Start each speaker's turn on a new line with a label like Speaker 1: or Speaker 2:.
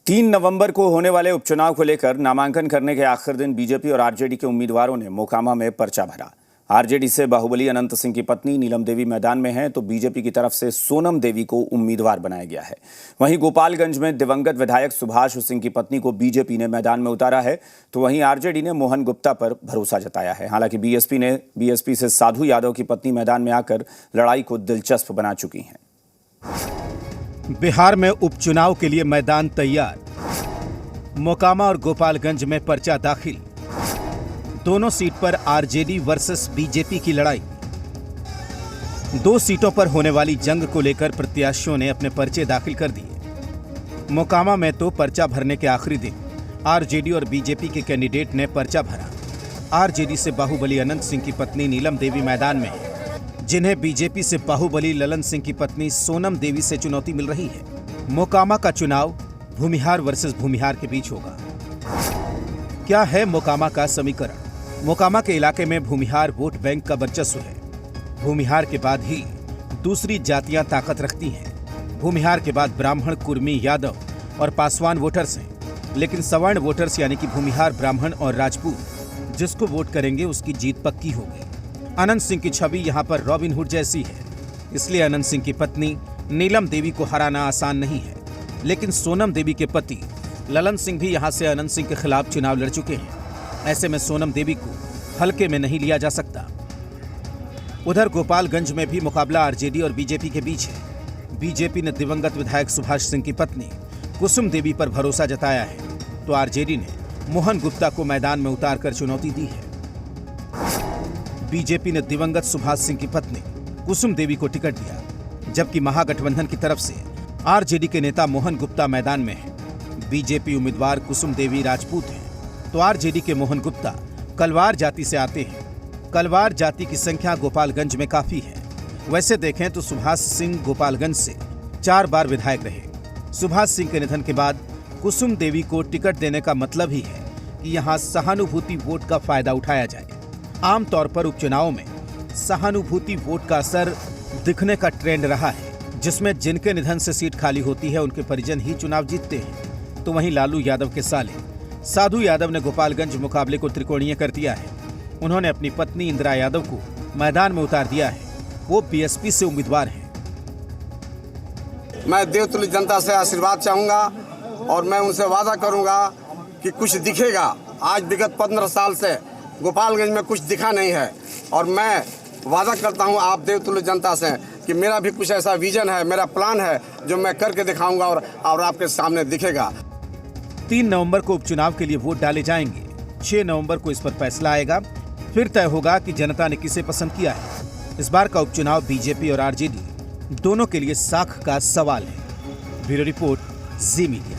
Speaker 1: 3 नवंबर को होने वाले उपचुनाव को लेकर नामांकन करने के आखिर दिन बीजेपी और आरजेडी के उम्मीदवारों ने मोकामा में पर्चा भरा। आरजेडी से बाहुबली अनंत सिंह की पत्नी नीलम देवी मैदान में हैं, तो बीजेपी की तरफ से सोनम देवी को उम्मीदवार बनाया गया है। वहीं गोपालगंज में दिवंगत विधायक सुभाष सिंह की पत्नी को बीजेपी ने मैदान में उतारा है, तो वहीं आरजेडी ने मोहन गुप्ता पर भरोसा जताया है। हालांकि बीएसपी से साधु यादव की पत्नी मैदान में आकर लड़ाई को दिलचस्प बना चुकी हैं।
Speaker 2: बिहार में उपचुनाव के लिए मैदान तैयार। मोकामा और गोपालगंज में पर्चा दाखिल। दोनों सीट पर आरजेडी वर्सेस बीजेपी की लड़ाई। 2 सीटों पर होने वाली जंग को लेकर प्रत्याशियों ने अपने पर्चे दाखिल कर दिए। मोकामा में तो पर्चा भरने के आखिरी दिन आरजेडी और बीजेपी के कैंडिडेट ने पर्चा भरा। आरजेडी से बाहुबली अनंत सिंह की पत्नी नीलम देवी मैदान में है, जिन्हें बीजेपी से बाहुबली ललन सिंह की पत्नी सोनम देवी से चुनौती मिल रही है। मोकामा का चुनाव भूमिहार वर्सेस भूमिहार के बीच होगा। क्या है मोकामा का समीकरण? मोकामा के इलाके में भूमिहार वोट बैंक का वर्चस्व है। भूमिहार के बाद ही दूसरी जातियां ताकत रखती हैं। भूमिहार के बाद ब्राह्मण, कुर्मी, यादव और पासवान वोटर्स हैं, लेकिन सवर्ण वोटर्स यानी कि भूमिहार, ब्राह्मण और राजपूत जिसको वोट करेंगे उसकी जीत पक्की होगी। अनंत सिंह की छवि यहाँ पर रॉबिनहुड जैसी है, इसलिए अनंत सिंह की पत्नी नीलम देवी को हराना आसान नहीं है। लेकिन सोनम देवी के पति ललन सिंह भी यहाँ से अनंत सिंह के खिलाफ चुनाव लड़ चुके हैं। ऐसे में सोनम देवी को हल्के में नहीं लिया जा सकता। उधर गोपालगंज में भी मुकाबला आरजेडी और बीजेपी के बीच है। बीजेपी ने दिवंगत विधायक सुभाष सिंह की पत्नी कुसुम देवी पर भरोसा जताया है, तो आरजेडी ने मोहन गुप्ता को मैदान में उतारकर चुनौती दी है। बीजेपी ने दिवंगत सुभाष सिंह की पत्नी कुसुम देवी को टिकट दिया, जबकि महागठबंधन की तरफ से आरजेडी के नेता मोहन गुप्ता मैदान में है। बीजेपी उम्मीदवार कुसुम देवी राजपूत हैं, तो आरजेडी के मोहन गुप्ता कलवार जाति से आते हैं। कलवार जाति की संख्या गोपालगंज में काफी है। वैसे देखें तो सुभाष सिंह गोपालगंज से 4 बार विधायक रहे। सुभाष सिंह के निधन के बाद कुसुम देवी को टिकट देने का मतलब ही है कि यहाँ सहानुभूति वोट का फायदा उठाया जाए। आमतौर पर उपचुनाव में सहानुभूति वोट का असर दिखने का ट्रेंड रहा है, जिसमें जिनके निधन से सीट खाली होती है उनके परिजन ही चुनाव जीतते हैं। तो वहीं लालू यादव के साले साधु यादव ने गोपालगंज मुकाबले को त्रिकोणीय कर दिया है। उन्होंने अपनी पत्नी इंदिरा यादव को मैदान में उतार दिया है। वो बीएसपी से उम्मीदवार हैं।
Speaker 3: मैं देवतुल्य जनता से आशीर्वाद चाहूंगा और मैं उनसे वादा करूंगा कि कुछ दिखेगा। आज विगत 15 साल से गोपालगंज में कुछ दिखा नहीं है, और मैं वादा करता हूं आप देवतुल्य जनता से कि मेरा भी कुछ ऐसा विजन है, मेरा प्लान है जो मैं करके दिखाऊंगा और आपके सामने दिखेगा।
Speaker 2: 3 नवंबर को उपचुनाव के लिए वोट डाले जाएंगे। 6 नवंबर को इस पर फैसला आएगा। फिर तय होगा कि जनता ने किसे पसंद किया है। इस बार का उपचुनाव बीजेपी और आरजेडी दोनों के लिए साख का सवाल है। ब्यूरो रिपोर्ट, जी मीडिया।